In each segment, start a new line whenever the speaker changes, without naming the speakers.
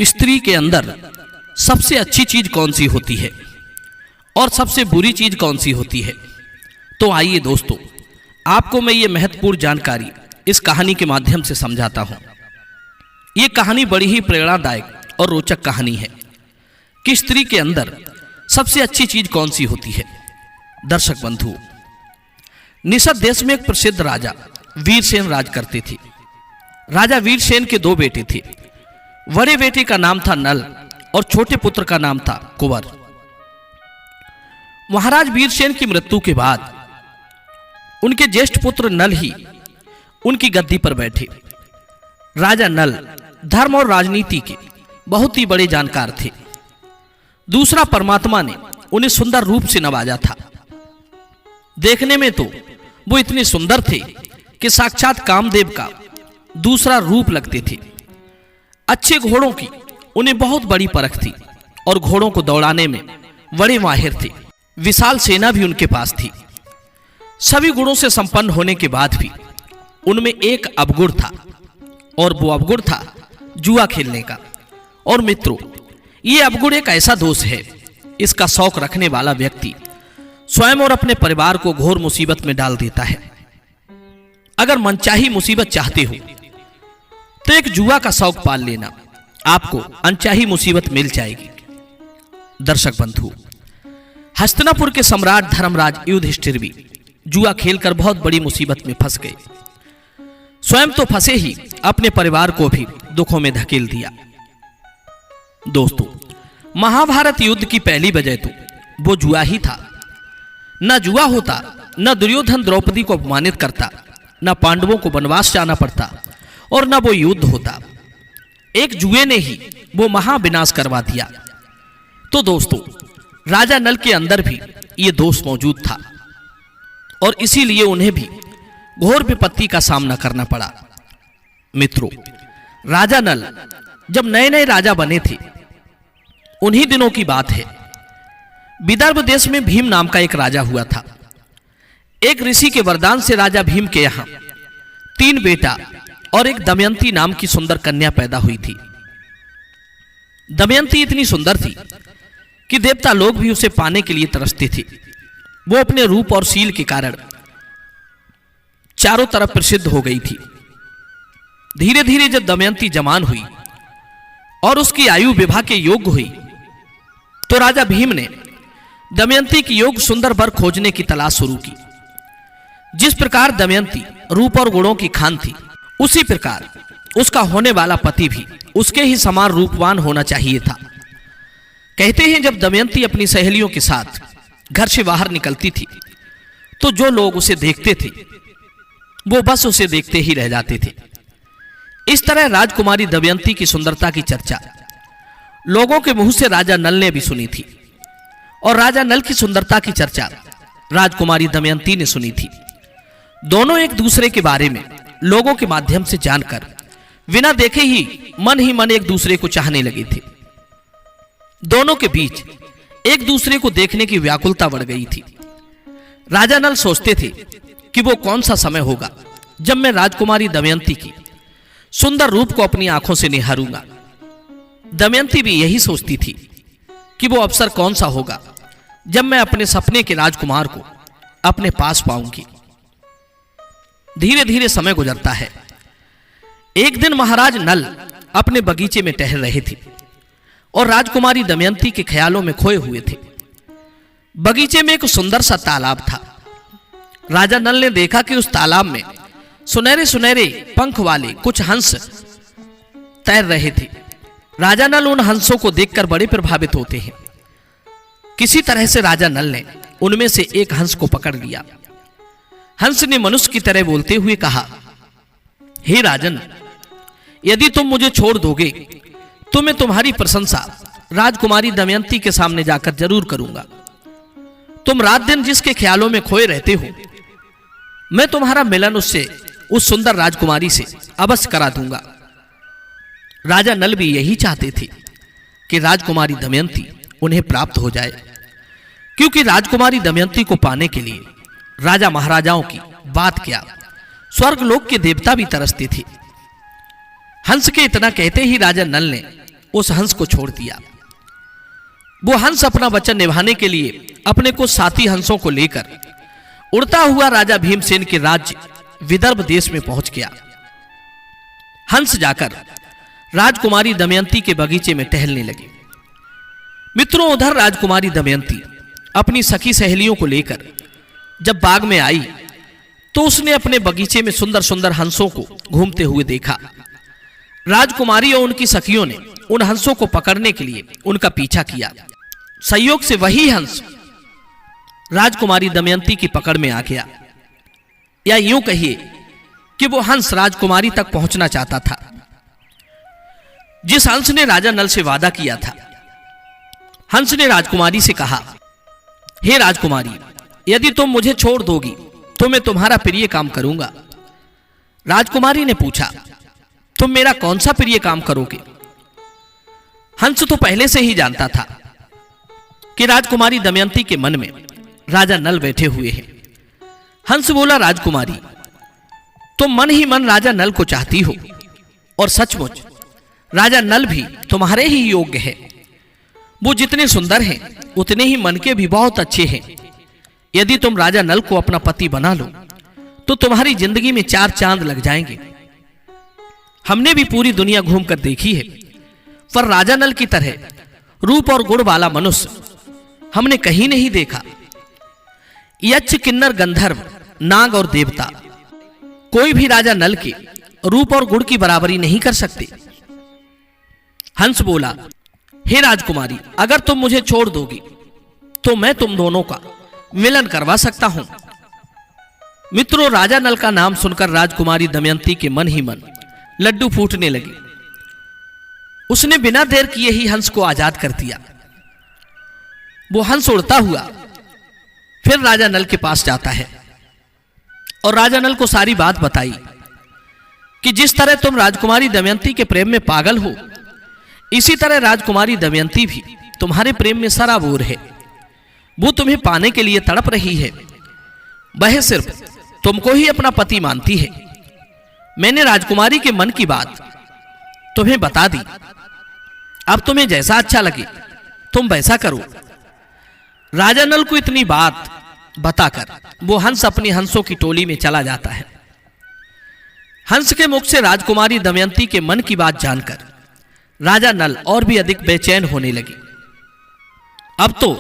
स्त्री के अंदर सबसे अच्छी चीज कौन सी होती है और सबसे बुरी चीज कौन सी होती है। तो आइए दोस्तों, आपको मैं ये महत्वपूर्ण जानकारी इस कहानी के माध्यम से समझाता हूं। ये कहानी बड़ी ही प्रेरणादायक और रोचक कहानी है कि स्त्री के अंदर सबसे अच्छी चीज कौन सी होती है। दर्शक बंधु, निषद देश में एक प्रसिद्ध राजा वीरसेन राज करते थे। राजा वीरसेन के दो बेटे थे। बड़े बेटे का नाम था नल और छोटे पुत्र का नाम था कुंवर। महाराज वीरसेन की मृत्यु के बाद उनके ज्येष्ठ पुत्र नल ही उनकी गद्दी पर बैठे। राजा नल धर्म और राजनीति के बहुत ही बड़े जानकार थे। दूसरा, परमात्मा ने उन्हें सुंदर रूप से नवाजा था। देखने में तो वो इतने सुंदर थे कि साक्षात कामदेव का दूसरा रूप लगते थे। अच्छे घोड़ों की उन्हें बहुत बड़ी परख थी और घोड़ों को दौड़ाने में बड़े माहिर थे। विशाल सेना भी उनके पास थी। सभी गुणों से संपन्न होने के बाद भी उनमें एक अवगुण था और वो अवगुण था जुआ खेलने का। और मित्रों, ये अवगुण एक ऐसा दोष है, इसका शौक रखने वाला व्यक्ति स्वयं और अपने परिवार को घोर मुसीबत में डाल देता है। अगर मनचाही मुसीबत चाहते हो तो एक जुआ का शौक पाल लेना, आपको अनचाही मुसीबत मिल जाएगी। दर्शक बंधु, हस्तिनापुर के सम्राट धर्मराज युधिष्ठिर भी जुआ खेलकर बहुत बड़ी मुसीबत में फंस गए। स्वयं तो फंसे ही, अपने परिवार को भी दुखों में धकेल दिया। दोस्तों, महाभारत युद्ध की पहली वजह तो वो जुआ ही था। न जुआ होता न दुर्योधन द्रौपदी को अपमानित करता, न पांडवों को वनवास जाना पड़ता और न वो युद्ध होता। एक जुए ने ही वो महाविनाश करवा दिया। तो दोस्तों, राजा नल के अंदर भी ये दोष मौजूद था और इसीलिए उन्हें भी घोर विपत्ति का सामना करना पड़ा। मित्रों, राजा नल जब नए नए राजा बने थे, उन्हीं दिनों की बात है। विदर्भ देश में भीम नाम का एक राजा हुआ था। एक ऋषि के वरदान से राजा भीम के यहां 3 बेटा और एक दमयंती नाम की सुंदर कन्या पैदा हुई थी। दमयंती इतनी सुंदर थी कि देवता लोग भी उसे पाने के लिए तरसते थे। वो अपने रूप और शील के कारण चारों तरफ प्रसिद्ध हो गई थी। धीरे धीरे जब दमयंती जवान हुई और उसकी आयु विवाह के योग्य हुई, तो राजा भीम ने दमयंती की योग्य सुंदर वर खोजने की तलाश शुरू की। जिस प्रकार दमयंती रूप और गुणों की खान थी, उसी प्रकार उसका होने वाला पति भी उसके ही समान रूपवान होना चाहिए था। कहते हैं, जब दमयंती अपनी सहेलियों के साथ घर से बाहर निकलती थी, तो जो लोग उसे देखते थे वो बस उसे देखते ही रह जाते थे। इस तरह राजकुमारी दमयंती की सुंदरता की चर्चा लोगों के मुंह से राजा नल ने भी सुनी थी और राजा नल की सुंदरता की चर्चा राजकुमारी दमयंती ने सुनी थी। दोनों एक दूसरे के बारे में लोगों के माध्यम से जानकर बिना देखे ही मन एक दूसरे को चाहने लगे थे। दोनों के बीच एक दूसरे को देखने की व्याकुलता बढ़ गई थी। राजा नल सोचते थे कि वो कौन सा समय होगा जब मैं राजकुमारी दमयंती की सुंदर रूप को अपनी आंखों से निहारूंगा। दमयंती भी यही सोचती थी कि वो अवसर कौन सा होगा जब मैं अपने सपने के राजकुमार को अपने पास पाऊंगी। धीरे धीरे समय गुजरता है। एक दिन महाराज नल अपने बगीचे में टहल रहे थे और राजकुमारी दमयंती के ख्यालों में खोए हुए थे। बगीचे में एक सुंदर सा तालाब था। राजा नल ने देखा कि उस तालाब में सुनहरे सुनहरे पंख वाले कुछ हंस तैर रहे थे। राजा नल उन हंसों को देखकर बड़े प्रभावित होते हैं। किसी तरह से राजा नल ने उनमें से एक हंस को पकड़ लिया। हंस ने मनुष्य की तरह बोलते हुए कहा, हे राजन, यदि तुम मुझे छोड़ दोगे तो मैं तुम्हारी प्रशंसा राजकुमारी दमयंती के सामने जाकर जरूर करूंगा। तुम रात दिन जिसके ख्यालों में खोए रहते हो, मैं तुम्हारा मिलन उससे, उस सुंदर राजकुमारी से अवश्य करा दूंगा। राजा नल भी यही चाहते थे कि राजकुमारी दमयंती उन्हें प्राप्त हो जाए, क्योंकि राजकुमारी दमयंती को पाने के लिए राजा महाराजाओं की बात क्या, स्वर्ग लोक के देवता भी तरसते थे। हंस के इतना कहते ही राजा नल ने उस हंस को छोड़ दिया। वो हंस अपना वचन निभाने के लिए अपने कुछ साथी हंसों को लेकर उड़ता हुआ राजा भीमसेन के राज्य विदर्भ देश में पहुंच गया। हंस जाकर राजकुमारी दमयंती के बगीचे में टहलने लगे। मित्रों, उधर राजकुमारी दमयंती अपनी सखी सहेलियों को लेकर जब बाग में आई तो उसने अपने बगीचे में सुंदर सुंदर हंसों को घूमते हुए देखा। राजकुमारी और उनकी सखियों ने उन हंसों को पकड़ने के लिए उनका पीछा किया। संयोग से वही हंस राजकुमारी दमयंती की पकड़ में आ गया, या यूं कहिए कि वो हंस राजकुमारी तक पहुंचना चाहता था। जिस हंस ने राजा नल से वादा किया था, हंस ने राजकुमारी से कहा, हे राजकुमारी, यदि तुम मुझे छोड़ दोगी तो मैं तुम्हारा प्रिय काम करूंगा। राजकुमारी ने पूछा, तुम मेरा कौन सा प्रिय काम करोगे? हंस तो पहले से ही जानता था कि राजकुमारी दमयंती के मन में राजा नल बैठे हुए हैं। हंस बोला, राजकुमारी, तुम मन ही मन राजा नल को चाहती हो, और सचमुच राजा नल भी तुम्हारे ही योग्य है। वो जितने सुंदर हैं उतने ही मन के भी बहुत अच्छे हैं। यदि तुम राजा नल को अपना पति बना लो तो तुम्हारी जिंदगी में 4 चांद लग जाएंगे। हमने भी पूरी दुनिया घूमकर देखी है, पर राजा नल की तरह रूप और गुण वाला मनुष्य हमने कहीं नहीं देखा। यक्ष, किन्नर, गंधर्व, नाग और देवता कोई भी राजा नल के रूप और गुण की बराबरी नहीं कर सकते। हंस बोला, हे राजकुमारी, अगर तुम मुझे छोड़ दोगी तो मैं तुम दोनों का मिलन करवा सकता हूं। मित्रों, राजा नल का नाम सुनकर राजकुमारी दमयंती के मन ही मन लड्डू फूटने लगे। उसने बिना देर किए ही हंस को आजाद कर दिया। वो हंस उड़ता हुआ फिर राजा नल के पास जाता है और राजा नल को सारी बात बताई कि जिस तरह तुम राजकुमारी दमयंती के प्रेम में पागल हो, इसी तरह राजकुमारी दमयंती भी तुम्हारे प्रेम में सराबोर है। वो तुम्हें पाने के लिए तड़प रही है। वह सिर्फ तुमको ही अपना पति मानती है। मैंने राजकुमारी के मन की बात तुम्हें बता दी। अब तुम्हें जैसा अच्छा लगे तुम वैसा करो। राजा नल को इतनी बात बताकर वो हंस अपनी हंसों की टोली में चला जाता है। हंस के मुख से राजकुमारी दमयंती के मन की बात जानकर राजा नल और भी अधिक बेचैन होने लगे। अब तो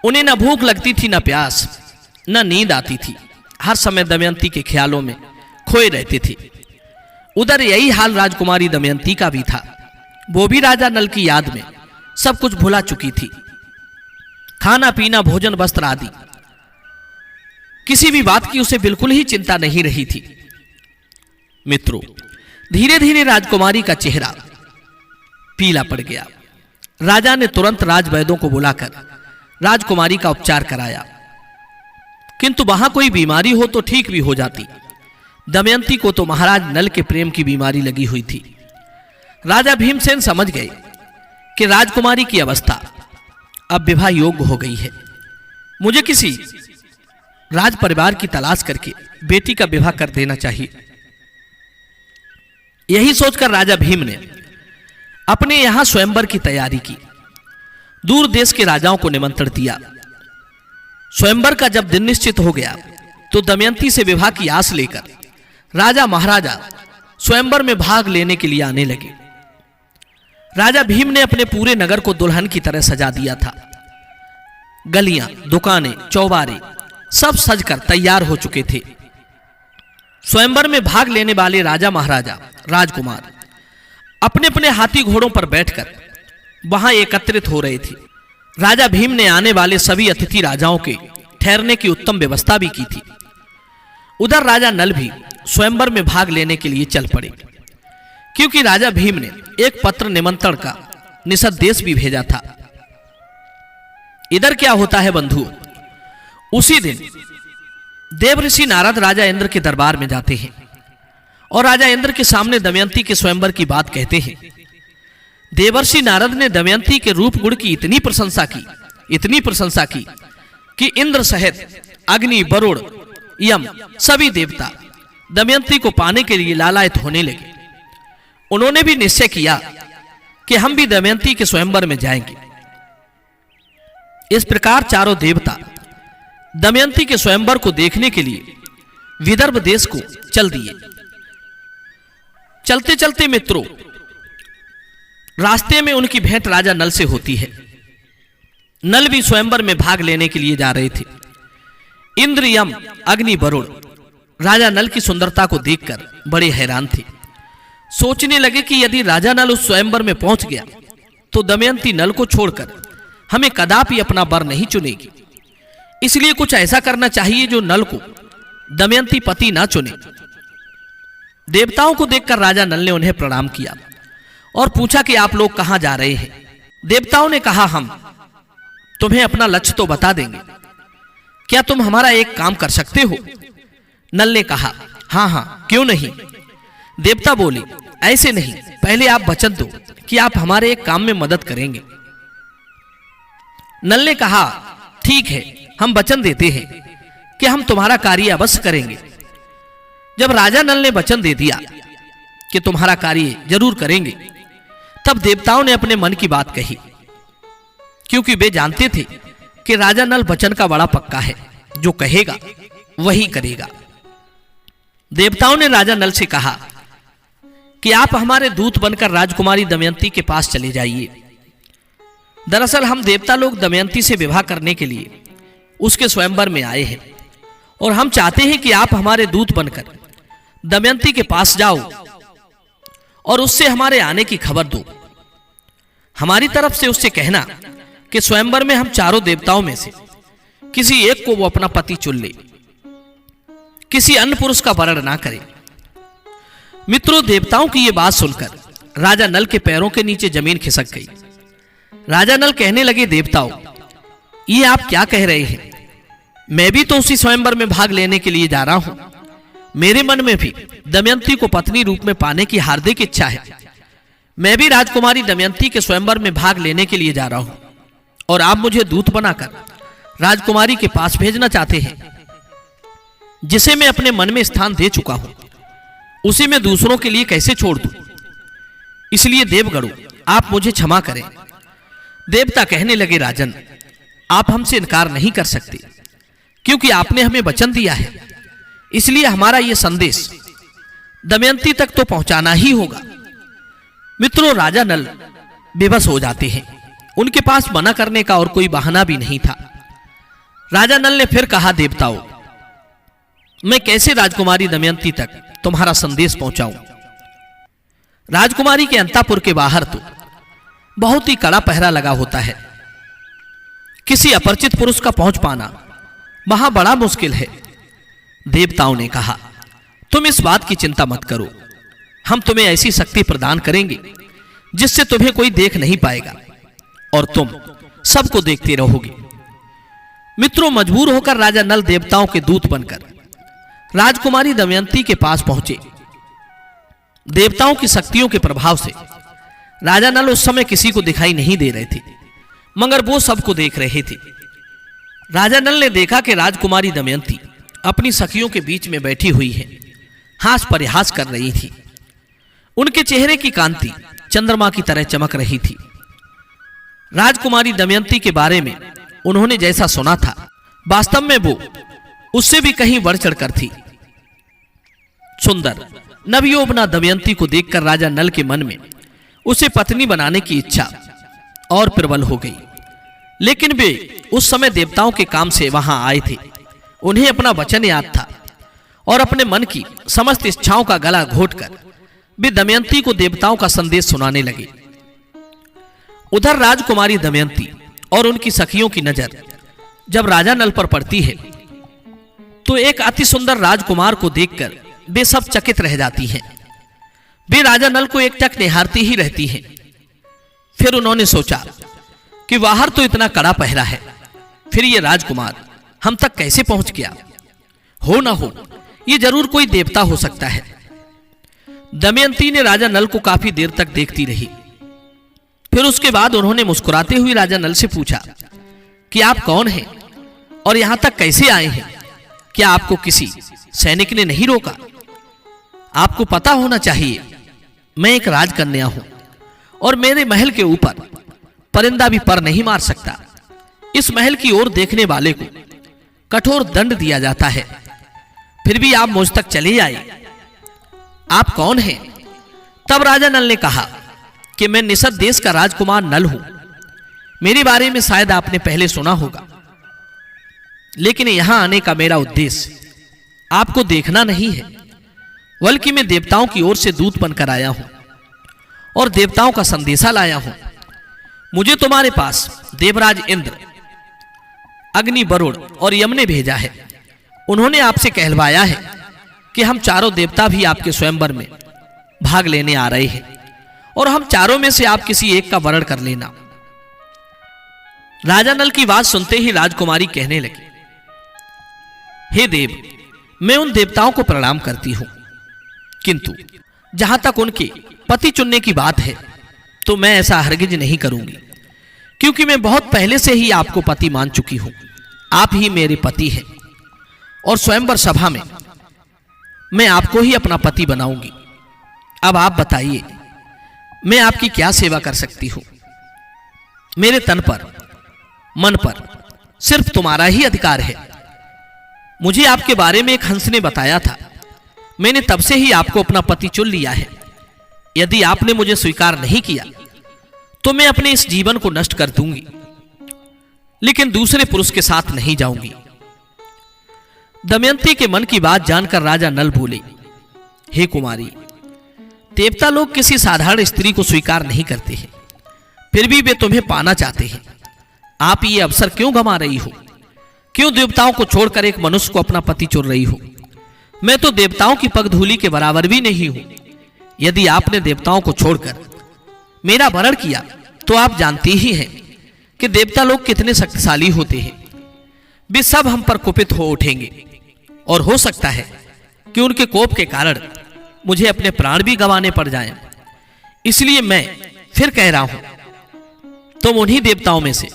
उन्हें न भूख लगती थी, न प्यास, न नींद आती थी। हर समय दमयंती के ख्यालों में खोए रहते थे। उधर यही हाल राजकुमारी दमयंती का भी था। वो भी राजा नल की याद में सब कुछ भुला चुकी थी। खाना पीना, भोजन, वस्त्र आदि किसी भी बात की उसे बिल्कुल ही चिंता नहीं रही थी। मित्रों, धीरे धीरे राजकुमारी का चेहरा पीला पड़ गया। राजा ने तुरंत राजवैद्यों को बुलाकर राजकुमारी का उपचार कराया, किंतु वहां कोई बीमारी हो तो ठीक भी हो जाती। दमयंती को तो महाराज नल के प्रेम की बीमारी लगी हुई थी। राजा भीमसेन समझ गए कि राजकुमारी की अवस्था अब विवाह योग्य हो गई है। मुझे किसी राज परिवार की तलाश करके बेटी का विवाह कर देना चाहिए। यही सोचकर राजा भीम ने अपने यहां स्वयंवर की तैयारी की। दूर देश के राजाओं को निमंत्रण दिया। स्वयंवर का जब दिन निश्चित हो गया तो दमयंती से विवाह की आस लेकर राजा महाराजा स्वयंवर में भाग लेने के लिए आने लगे। राजा भीम ने अपने पूरे नगर को दुल्हन की तरह सजा दिया था। गलियां, दुकानें, चौबारे सब सजकर तैयार हो चुके थे। स्वयंवर में भाग लेने वाले राजा महाराजा, राजकुमार अपने अपने हाथी घोड़ों पर बैठकर वहां एकत्रित हो रहे थे। राजा भीम ने आने वाले सभी अतिथि राजाओं के ठहरने की उत्तम व्यवस्था भी की थी। उधर राजा नल भी स्वयंवर में भाग लेने के लिए चल पड़े, क्योंकि राजा भीम ने एक पत्र निमंत्रण का निषद देश भी भेजा था। इधर क्या होता है बंधुओं, उसी दिन देवऋषि नारद राजा इंद्र के दरबार में जाते हैं और राजा इंद्र के सामने दमयंती के स्वयंवर की बात कहते हैं। देवर्षि नारद ने दमयंती के रूप गुण की इतनी प्रशंसा की कि इंद्र सहित अग्नि, वरुण, यम सभी देवता दमयंती को पाने के लिए लालायित होने लगे। उन्होंने भी निश्चय किया कि हम भी दमयंती के स्वयंवर में जाएंगे। इस प्रकार चारों देवता दमयंती के स्वयंवर को देखने के लिए विदर्भ देश को चल दिए। चलते चलते मित्रों, रास्ते में उनकी भेंट राजा नल से होती है। नल भी स्वयंवर में भाग लेने के लिए जा रहे थे। इंद्र, यम, अग्नि, वरुण राजा नल की सुंदरता को देखकर बड़े हैरान थे। सोचने लगे कि यदि राजा नल उस स्वयंवर में पहुंच गया तो दमयंती नल को छोड़कर हमें कदापि अपना वर नहीं चुनेगी। इसलिए कुछ ऐसा करना चाहिए जो नल को दमयंती पति ना चुने। देवताओं को देखकर राजा नल ने उन्हें प्रणाम किया और पूछा कि आप लोग कहां जा रहे हैं। देवताओं ने कहा, हम तुम्हें अपना लक्ष्य तो बता देंगे, क्या तुम हमारा एक काम कर सकते हो? नल ने कहा, हां हां, क्यों नहीं। देवता बोले, ऐसे नहीं, पहले आप वचन दो कि आप हमारे एक काम में मदद करेंगे। नल ने कहा, ठीक है, हम वचन देते हैं कि हम तुम्हारा कार्य अवश्य करेंगे। जब राजा नल ने वचन दे दिया कि तुम्हारा कार्य जरूर करेंगे, तब देवताओं ने अपने मन की बात कही, क्योंकि वे जानते थे कि राजा नल वचन का बड़ा पक्का है, जो कहेगा वही करेगा। देवताओं ने राजा नल से कहा कि आप हमारे दूत बनकर राजकुमारी दमयंती के पास चले जाइए। दरअसल हम देवता लोग दमयंती से विवाह करने के लिए उसके स्वयंवर में आए हैं और हम चाहते हैं कि आप हमारे दूत बनकर दमयंती के पास जाओ और उससे हमारे आने की खबर दो। हमारी तरफ से उससे कहना कि स्वयंवर में हम चारों देवताओं में से किसी एक को वो अपना पति चुन ले, किसी अन्य पुरुष का वरण ना करे। मित्रों, देवताओं की ये बात सुनकर राजा नल के पैरों के नीचे जमीन खिसक गई। राजा नल कहने लगे, देवताओं, ये आप क्या कह रहे हैं? मैं भी तो उसी स्वयंवर में भाग लेने के लिए जा रहा हूं। मेरे मन में भी दमयंती को पत्नी रूप में पाने की हार्दिक इच्छा है। मैं भी राजकुमारी दमयंती के स्वयंवर में भाग लेने के लिए जा रहा हूं और आप मुझे दूत बनाकर राजकुमारी के पास भेजना चाहते हैं, जिसे मैं अपने मन में स्थान दे चुका हूं। उसे मैं दूसरों के लिए कैसे छोड़ दूं? इसलिए देवगणों, आप मुझे क्षमा करें। देवता कहने लगे, राजन, आप हमसे इनकार नहीं कर सकते, क्योंकि आपने हमें वचन दिया है। इसलिए हमारा यह संदेश दमयंती तक तो पहुंचाना ही होगा। मित्रों, राजा नल बेबस हो जाते हैं। उनके पास मना करने का और कोई बहाना भी नहीं था। राजा नल ने फिर कहा, देवताओं, मैं कैसे राजकुमारी दमयंती तक तुम्हारा संदेश पहुंचाऊं? राजकुमारी के अंतापुर के बाहर तो बहुत ही कड़ा पहरा लगा होता है। किसी अपरिचित पुरुष का पहुंच पाना वहां बड़ा मुश्किल है। देवताओं ने कहा, तुम इस बात की चिंता मत करो, हम तुम्हें ऐसी शक्ति प्रदान करेंगे जिससे तुम्हें कोई देख नहीं पाएगा और तुम सबको देखते रहोगे। मित्रों, मजबूर होकर राजा नल देवताओं के दूत बनकर राजकुमारी दमयंती के पास पहुंचे। देवताओं की शक्तियों के प्रभाव से राजा नल उस समय किसी को दिखाई नहीं दे रहे थे, मगर वो सबको देख रहे थे। राजा नल ने देखा कि राजकुमारी दमयंती अपनी सखियों के बीच में बैठी हुई है, हास परिहास कर रही थी। उनके चेहरे की कांति चंद्रमा की तरह चमक रही थी। राजकुमारी दमयंती के बारे में उन्होंने जैसा सुना था, वास्तव में वो उससे भी कहीं बढ़ चढ़कर थी। सुंदर नवयोबना दमयंती को देखकर राजा नल के मन में उसे पत्नी बनाने की इच्छा और प्रबल हो गई। लेकिन वे उस समय देवताओं के काम से वहां आए थे। उन्हें अपना वचन याद था और अपने मन की समस्त इच्छाओं का गला घोटकर वे दमयंती को देवताओं का संदेश सुनाने लगे। उधर राजकुमारी दमयंती और उनकी सखियों की नजर जब राजा नल पर पड़ती है तो एक अति सुंदर राजकुमार को देखकर वे सब चकित रह जाती हैं। वे राजा नल को एकटक निहारती ही रहती हैं। फिर उन्होंने सोचा कि बाहर तो इतना कड़ा पहरा है, फिर ये राजकुमार हम तक कैसे पहुंच गया? हो ना हो, ये जरूर कोई देवता हो सकता है। दमयंती ने राजा नल को काफी देर तक देखती रही। फिर उसके बाद उन्होंने मुस्कुराते हुए राजा नल से पूछा कि आप कौन हैं और यहां तक कैसे आए हैं? क्या आपको किसी सैनिक ने नहीं रोका? आपको पता होना चाहिए, मैं एक राजकन्या हूं और मेरे महल के ऊपर परिंदा भी पर नहीं मार सकता। इस महल की ओर देखने वाले को कठोर दंड दिया जाता है, फिर भी आप मुझ तक चले आए। आप कौन हैं? तब राजा नल ने कहा कि मैं निषद देश का राजकुमार नल हूं। मेरे बारे में शायद आपने पहले सुना होगा, लेकिन यहां आने का मेरा उद्देश्य आपको देखना नहीं है, बल्कि मैं देवताओं की ओर से दूत बनकर आया हूं और देवताओं का संदेशा लाया हूं। मुझे तुम्हारे पास देवराज इंद्र, अग्नि, वरुण और यम ने भेजा है। उन्होंने आपसे कहलवाया है कि हम चारों देवता भी आपके स्वयंवर में भाग लेने आ रहे हैं और हम चारों में से आप किसी एक का वरण कर लेना। राजा नल की बात सुनते ही राजकुमारी कहने लगी, हे देव, मैं उन देवताओं को प्रणाम करती हूं, किंतु जहां तक उनके पति चुनने की बात है तो मैं ऐसा हरगिज नहीं करूंगी, क्योंकि मैं बहुत पहले से ही आपको पति मान चुकी हूं। आप ही मेरे पति हैं और स्वयंवर सभा में मैं आपको ही अपना पति बनाऊंगी। अब आप बताइए, मैं आपकी क्या सेवा कर सकती हूं? मेरे तन पर, मन पर सिर्फ तुम्हारा ही अधिकार है। मुझे आपके बारे में एक हंस ने बताया था, मैंने तब से ही आपको अपना पति चुन लिया है। यदि आपने मुझे स्वीकार नहीं किया तो मैं अपने इस जीवन को नष्ट कर दूंगी, लेकिन दूसरे पुरुष के साथ नहीं जाऊंगी। दमयंती के मन की बात जानकर राजा नल बोले, हे कुमारी, देवता लोग किसी साधारण स्त्री को स्वीकार नहीं करते हैं, फिर भी वे तुम्हें पाना चाहते हैं। आप ये अवसर क्यों गंवा रही हो? क्यों देवताओं को छोड़कर एक मनुष्य को अपना पति चुन रही हो? मैं तो देवताओं की पगधूली के बराबर भी नहीं हूं। यदि आपने देवताओं को छोड़कर मेरा वरण किया तो आप जानती ही हैं कि देवता लोग कितने शक्तिशाली होते हैं। वे सब हम पर कुपित हो उठेंगे और हो सकता है कि उनके कोप के कारण मुझे अपने प्राण भी गंवाने पड़ जाएं। इसलिए मैं फिर कह रहा हूं, तुम उन्हीं देवताओं में से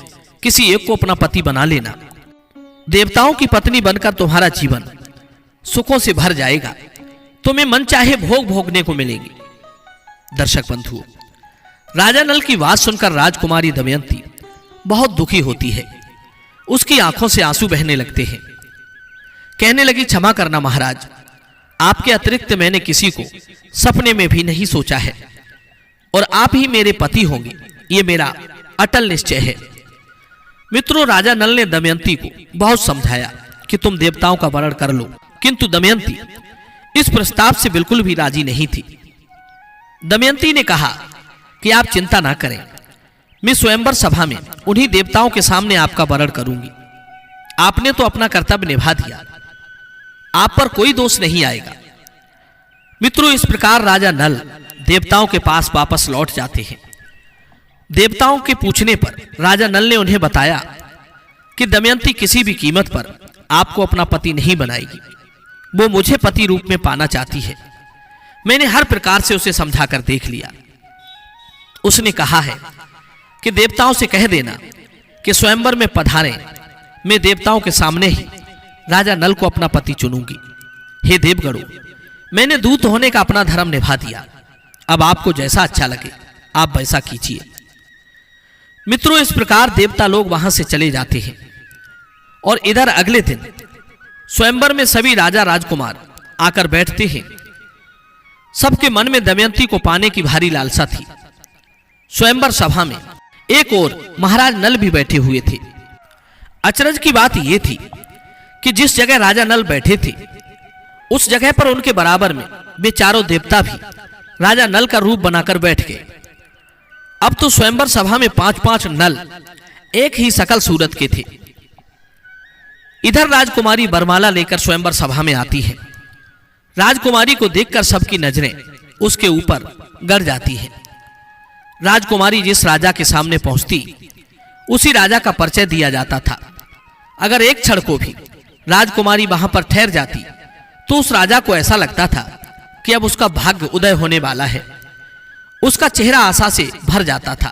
किसी एक को अपना पति बना लेना। देवताओं की पत्नी बनकर तुम्हारा जीवन सुखों से भर जाएगा, तुम्हें मन चाहे भोग भोगने को मिलेंगे। दर्शक बंधुओं, राजा नल की बात सुनकर राजकुमारी दमयंती बहुत दुखी होती है। उसकी आंखों से आंसू बहने लगते हैं। कहने लगी, क्षमा करना महाराज, आपके अतिरिक्त मैंने किसी को सपने में भी नहीं सोचा है और आप ही मेरे पति होंगे, ये मेरा अटल निश्चय है। मित्रों, राजा नल ने दमयंती को बहुत समझाया कि तुम देवताओं का वरण कर लो, किंतु दमयंती इस प्रस्ताव से बिल्कुल भी राजी नहीं थी। दमयंती ने कहा कि आप चिंता ना करें, मैं स्वयंवर सभा में उन्हीं देवताओं के सामने आपका वरण करूंगी। आपने तो अपना कर्तव्य निभा दिया, आप पर कोई दोष नहीं आएगा। मित्रों, इस प्रकार राजा नल देवताओं के पास वापस लौट जाते हैं। देवताओं के पूछने पर राजा नल ने उन्हें बताया कि दमयंती किसी भी कीमत पर आपको अपना पति नहीं बनाएगी। वो मुझे पति रूप में पाना चाहती है। मैंने हर प्रकार से उसे समझाकर देख लिया। उसने कहा है कि देवताओं से कह देना कि स्वयंवर में पधारें, मैं देवताओं के सामने ही राजा नल को अपना पति चुनूंगी। हे देवगणों, मैंने दूत होने का अपना धर्म निभा दिया। अब आपको जैसा अच्छा लगे आप वैसा कीजिए। मित्रों, इस प्रकार देवता लोग वहां से चले जाते हैं और इधर अगले दिन स्वयंवर में सभी राजा राजकुमार आकर बैठते हैं। सबके मन में दमयंती को पाने की भारी लालसा थी। स्वयंवर सभा में एक ओर महाराज नल भी बैठे हुए थे। अचरज की बात यह थी कि जिस जगह राजा नल बैठे थे उस जगह पर उनके बराबर में वे चारों देवता भी राजा नल का रूप बनाकर बैठ गए। अब तो स्वयंवर सभा में 5-5 नल एक ही सकल सूरत के थे। इधर राजकुमारी वरमाला लेकर स्वयंवर सभा में आती है। राजकुमारी को देखकर सबकी नजरें उसके ऊपर गड़ जाती हैं। राजकुमारी जिस राजा के सामने पहुंचती उसी राजा का परिचय दिया जाता था। अगर एक क्षण को भी राजकुमारी वहां पर ठहर जाती तो उस राजा को ऐसा लगता था कि अब उसका भाग्य उदय होने वाला है। उसका चेहरा आशा से भर जाता था।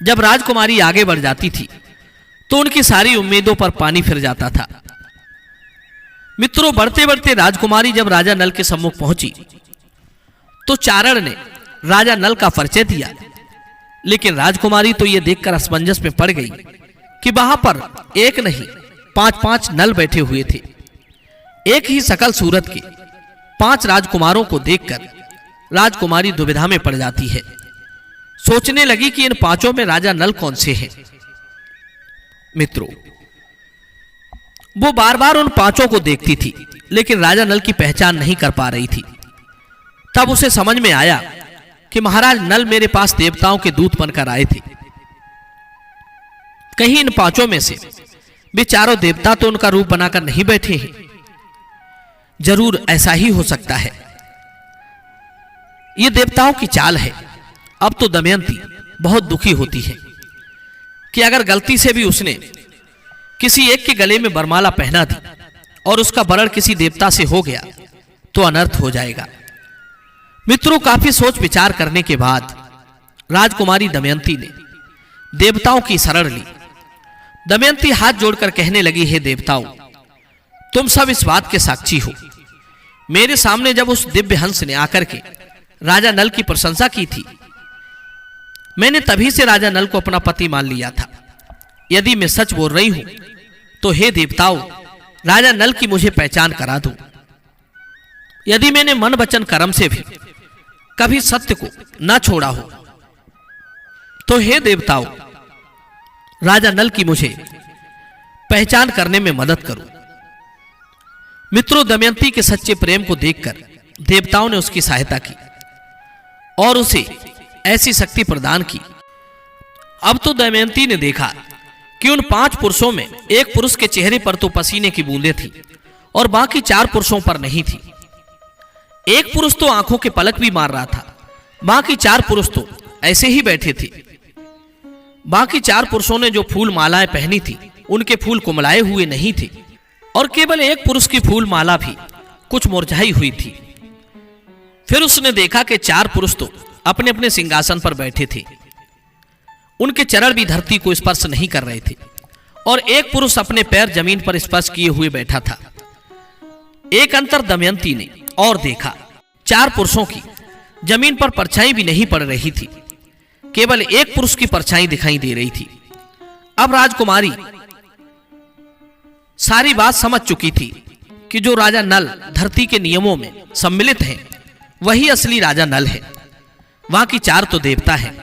जब राजकुमारी आगे बढ़ जाती थी तो उनकी सारी उम्मीदों पर पानी फिर जाता था। मित्रों, बढ़ते बढ़ते राजकुमारी जब राजा नल के सम्मुख पहुंची तो चारण ने राजा नल का परिचय दिया, लेकिन राजकुमारी तो यह देखकर असमंजस में पड़ गई कि वहां पर एक नहीं 5-5 नल बैठे हुए थे। एक ही सकल सूरत के 5 राजकुमारों को देखकर राजकुमारी दुविधा में पड़ जाती है। सोचने लगी कि इन 5 में राजा नल कौन से हैं। मित्रों, वो बार-बार उन 5 को देखती थी, लेकिन राजा नल की पहचान नहीं कर पा रही थी। तब उसे समझ में आया कि महाराज नल मेरे पास देवताओं के दूत बनकर आए थे। कहीं इन 5 में से वे चारों देवता तो उनका रूप बनाकर नहीं बैठे हैं। जरूर ऐसा ही हो सकता है। ये देवताओं की चाल है। अब तो दमयंती बहुत दुखी होती है कि अगर गलती से भी उसने किसी एक के गले में वरमाला पहना दी और उसका वरण किसी देवता से हो गया तो अनर्थ हो जाएगा। मित्रों, काफी सोच विचार करने के बाद राजकुमारी दमयंती ने देवताओं की शरण ली। दमयंती हाथ जोड़कर कहने लगी, हे देवताओं, तुम सब इस बात के साक्षी हो। मेरे सामने जब उस दिव्य हंस ने आकर के राजा नल की प्रशंसा की थी, मैंने तभी से राजा नल को अपना पति मान लिया था। यदि मैं सच बोल रही हूं तो हे देवताओं, राजा नल की मुझे पहचान करा दो। यदि मैंने मन वचन कर्म से भी कभी सत्य को न छोड़ा हो तो हे देवताओं, राजा नल की मुझे पहचान करने में मदद करो। मित्रों, दमयंती के सच्चे प्रेम को देखकर देवताओं ने उसकी सहायता की और उसे ऐसी शक्ति प्रदान की। अब तो दमयंती ने देखा कि उन 5 पुरुषों में एक पुरुष के चेहरे पर तो पसीने की बूंदें थी और बाकी 4 पुरुषों पर नहीं थी। एक पुरुष तो आंखों के पलक भी मार रहा था, बाकी 4 पुरुष तो ऐसे ही बैठे थे। बाकी 4 पुरुषों ने जो फूल मालाएं पहनी थी उनके फूल कुमलाए हुए नहीं थे और केवल एक पुरुष की फूल माला भी कुछ मुरझाई हुई थी। फिर उसने देखा कि 4 पुरुष तो अपने अपने सिंहासन पर बैठे थे, उनके चरण भी धरती को स्पर्श नहीं कर रहे थे और एक पुरुष अपने पैर जमीन पर स्पर्श किए हुए बैठा था। एक अंतर दमयंती ने और देखा, 4 पुरुषों की जमीन पर परछाई भी नहीं पड़ रही थी, केवल एक पुरुष की परछाई दिखाई दे रही थी। अब राजकुमारी सारी बात समझ चुकी थी कि जो राजा नल धरती के नियमों में सम्मिलित हैं, वही असली राजा नल है। वहां की 4 तो देवता हैं।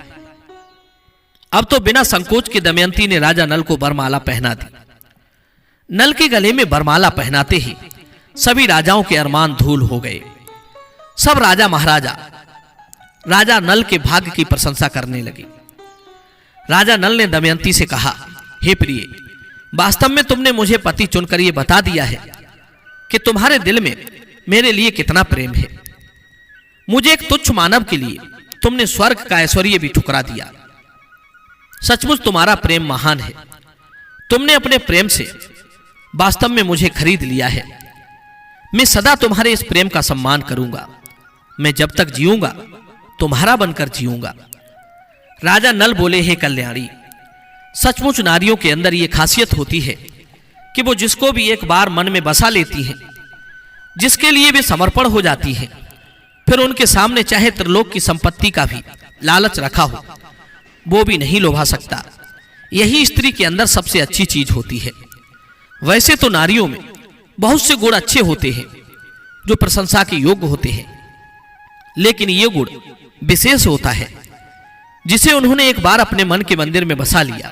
अब तो बिना संकोच के दमयंती ने राजा नल को वरमाला पहना दी। नल के गले में वरमाला पहनाते ही सभी राजाओं के अरमान धूल हो गए। सब राजा महाराजा राजा नल के भाग्य की प्रशंसा करने लगे। राजा नल ने दमयंती से कहा, हे प्रिय, वास्तव में तुमने मुझे पति चुनकर यह बता दिया है कि तुम्हारे दिल में मेरे लिए कितना प्रेम है। मुझे एक तुच्छ मानव के लिए तुमने स्वर्ग का ऐश्वर्य भी ठुकरा दिया। सचमुच तुम्हारा प्रेम महान है। तुमने अपने प्रेम से वास्तव में मुझे खरीद लिया है। मैं सदा तुम्हारे इस प्रेम का सम्मान करूंगा। मैं जब तक जीऊंगा तुम्हारा बनकर जीऊंगा। राजा नल बोले, हे कल्याणी, सचमुच नारियों के अंदर यह खासियत होती है कि वो जिसको भी एक बार मन में बसा लेती हैं, जिसके लिए वे समर्पण हो जाती हैं, फिर उनके सामने चाहे त्रिलोक की संपत्ति का भी लालच रखा हो, वो भी नहीं लोभा सकता। यही स्त्री के अंदर सबसे अच्छी चीज होती है। वैसे तो नारियों में बहुत से गुण अच्छे होते हैं जो प्रशंसा के योग्य होते हैं, लेकिन ये गुण विशेष होता है जिसे उन्होंने एक बार अपने मन के मंदिर में बसा लिया,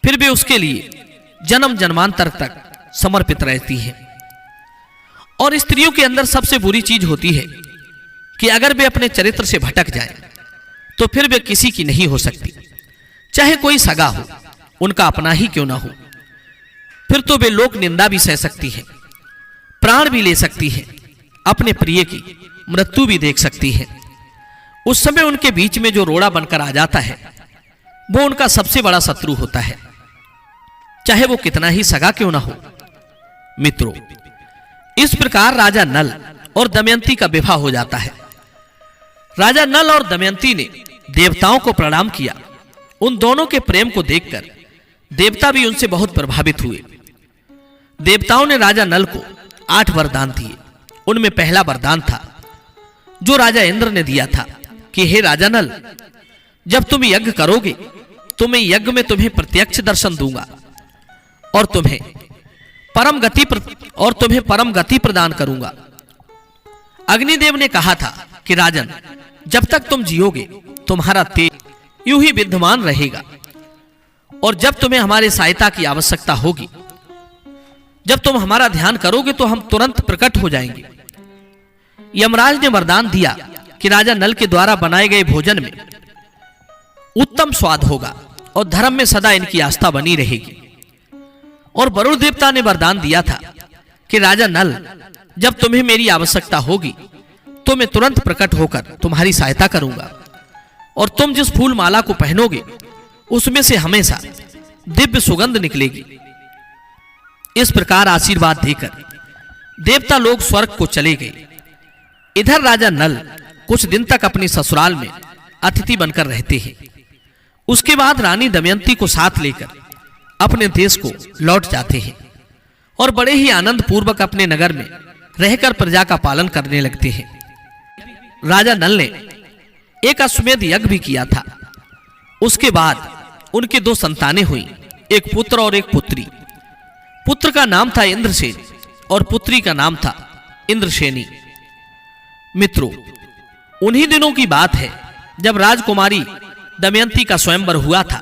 फिर वे उसके लिए जन्म जन्मांतर तक समर्पित रहती हैं। और स्त्रियों के अंदर सबसे बुरी चीज होती है कि अगर वे अपने चरित्र से भटक जाएं, तो फिर वे किसी की नहीं हो सकती, चाहे कोई सगा हो, उनका अपना ही क्यों ना हो। फिर तो वे लोक निंदा भी सह सकती हैं, प्राण भी ले सकती हैं, अपने प्रिय की मृत्यु भी देख सकती हैं। उस समय उनके बीच में जो रोड़ा बनकर आ जाता है, वो उनका सबसे बड़ा शत्रु होता है, चाहे वो कितना ही सगा क्यों ना हो। मित्रों, इस प्रकार राजा नल और दमयंती का विवाह हो जाता है। राजा नल और दमयंती ने देवताओं को प्रणाम किया। उन दोनों के प्रेम को देखकर देवता भी उनसे बहुत प्रभावित हुए। देवताओं ने राजा नल को 8 वरदान दिए। उनमें पहला वरदान था जो राजा इंद्र ने दिया था कि हे राजा नल, जब तुम यज्ञ करोगे तो मैं यज्ञ में तुम्हें प्रत्यक्ष दर्शन दूंगा और तुम्हें परम गति प्रदान करूंगा। अग्निदेव ने कहा था कि राजन, जब तक तुम जियोगे तुम्हारा तेज यूं ही विद्यमान रहेगा, और जब तुम्हें हमारी सहायता की आवश्यकता होगी, जब तुम हमारा ध्यान करोगे तो हम तुरंत प्रकट हो जाएंगे। यमराज ने वरदान दिया कि राजा नल के द्वारा बनाए गए भोजन में उत्तम स्वाद होगा और धर्म में सदा इनकी आस्था बनी रहेगी। और वरुण देवता ने वरदान दिया था कि राजा नल, जब तुम्हें मेरी आवश्यकता होगी तो मैं तुरंत प्रकट होकर तुम्हारी सहायता करूंगा, और तुम जिस फूल माला को पहनोगे उसमें से हमेशा दिव्य सुगंध निकलेगी। इस प्रकार आशीर्वाद देकर देवता लोग स्वर्ग को चले गए। इधर राजा नल कुछ दिन तक अपने ससुराल में अतिथि बनकर रहते हैं। उसके बाद रानी दमयंती को साथ लेकर अपने देश को लौट जाते हैं और बड़े ही आनंद पूर्वक अपने नगर में रहकर प्रजा का पालन करने लगते हैं। राजा नल ने एक अश्वमेध यज्ञ भी किया था। उसके बाद उनके 2 संतानें हुई, एक पुत्र और एक पुत्री। पुत्र का नाम था इंद्रसेन और पुत्री का नाम था इंद्रसेनी। मित्रों, उन्हीं दिनों की बात है जब राजकुमारी दमयंती का स्वयंवर हुआ था।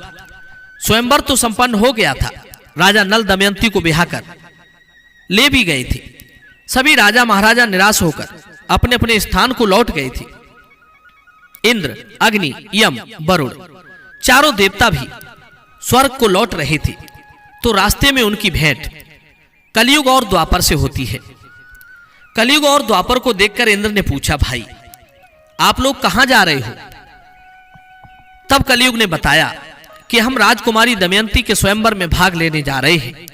स्वयंवर तो संपन्न हो गया था। राजा नल दमयंती को ब्याहकर ले भी गए थे। सभी राजा महाराजा निराश होकर अपने अपने स्थान को लौट गए थे। इंद्र, अग्नि, यम, वरुण चारों देवता भी स्वर्ग को लौट रहे थे। तो रास्ते में उनकी भेंट कलयुग और द्वापर से होती है। कलयुग और द्वापर को देखकर इंद्र ने पूछा, भाई आप लोग कहां जा रहे हो? तब कलयुग ने बताया कि हम राजकुमारी दमयंती के स्वयंवर में भाग लेने जा रहे हैं।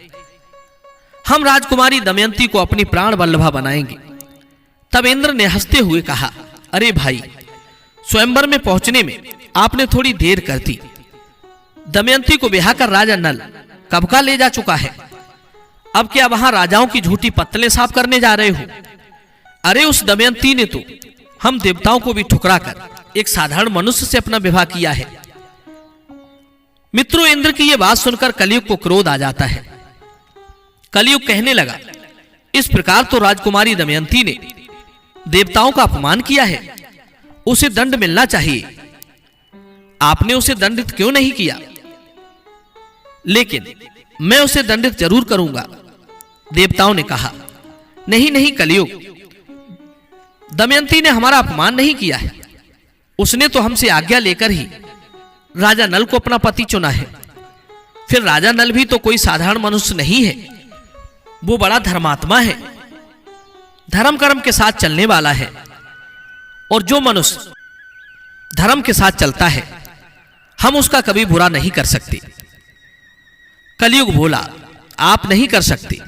हम राजकुमारी दमयंती को अपनी प्राण वल्लभा बनाएंगे। तब इंद्र ने हंसते हुए कहा, अरे भाई, स्वयंवर में पहुंचने में आपने थोड़ी देर कर दी। दमयंती को ब्याहकर राजा नल कब का ले जा चुका है। अब क्या वहां राजाओं की झूठी पत्तलें साफ करने जा रहे हो? अरे उस दमयंती ने तो हम देवताओं को भी ठुकराकर एक साधारण मनुष्य से अपना विवाह किया है। मित्रों, इंद्र की यह बात सुनकर कलयुग को क्रोध आ जाता है। कलयुग कहने लगा, इस प्रकार तो राजकुमारी दमयंती ने देवताओं का अपमान किया है, उसे दंड मिलना चाहिए। आपने उसे दंडित क्यों नहीं किया? लेकिन मैं उसे दंडित जरूर करूंगा। देवताओं ने कहा, नहीं नहीं कलयुग, दमयंती ने हमारा अपमान नहीं किया है। उसने तो हमसे आज्ञा लेकर ही राजा नल को अपना पति चुना है। फिर राजा नल भी तो कोई साधारण मनुष्य नहीं है, वो बड़ा धर्मात्मा है, धर्म कर्म के साथ चलने वाला है। और जो मनुष्य धर्म के साथ चलता है, हम उसका कभी बुरा नहीं कर सकते। कलयुग बोला, आप नहीं कर सकते,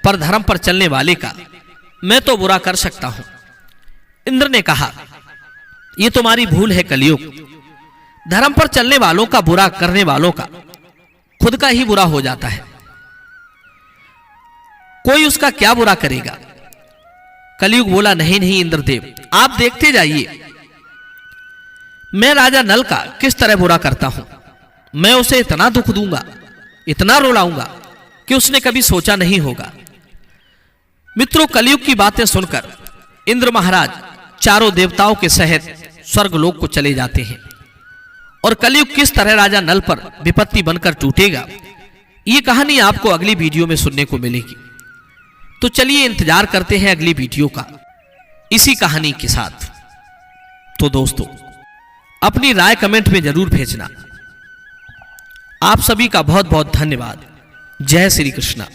पर धर्म पर चलने वाले का मैं तो बुरा कर सकता हूं। इंद्र ने कहा, यह तुम्हारी भूल है कलयुग। धर्म पर चलने वालों का बुरा करने वालों का खुद का ही बुरा हो जाता है, कोई उसका क्या बुरा करेगा। कलयुग बोला, नहीं नहीं इंद्रदेव, आप देखते जाइए मैं राजा नल का किस तरह बुरा करता हूं। मैं उसे इतना दुख दूंगा, इतना रुलाऊंगा कि उसने कभी सोचा नहीं होगा। मित्रों, कलयुग की बातें सुनकर इंद्र महाराज चारों देवताओं के सहित स्वर्गलोक को चले जाते हैं। और कलयुग किस तरह राजा नल पर विपत्ति बनकर टूटेगा, ये कहानी आपको अगली वीडियो में सुनने को मिलेगी। तो चलिए इंतजार करते हैं अगली वीडियो का इसी कहानी के साथ। तो दोस्तों, अपनी राय कमेंट में जरूर भेजना। आप सभी का बहुत बहुत धन्यवाद। जय श्री कृष्ण।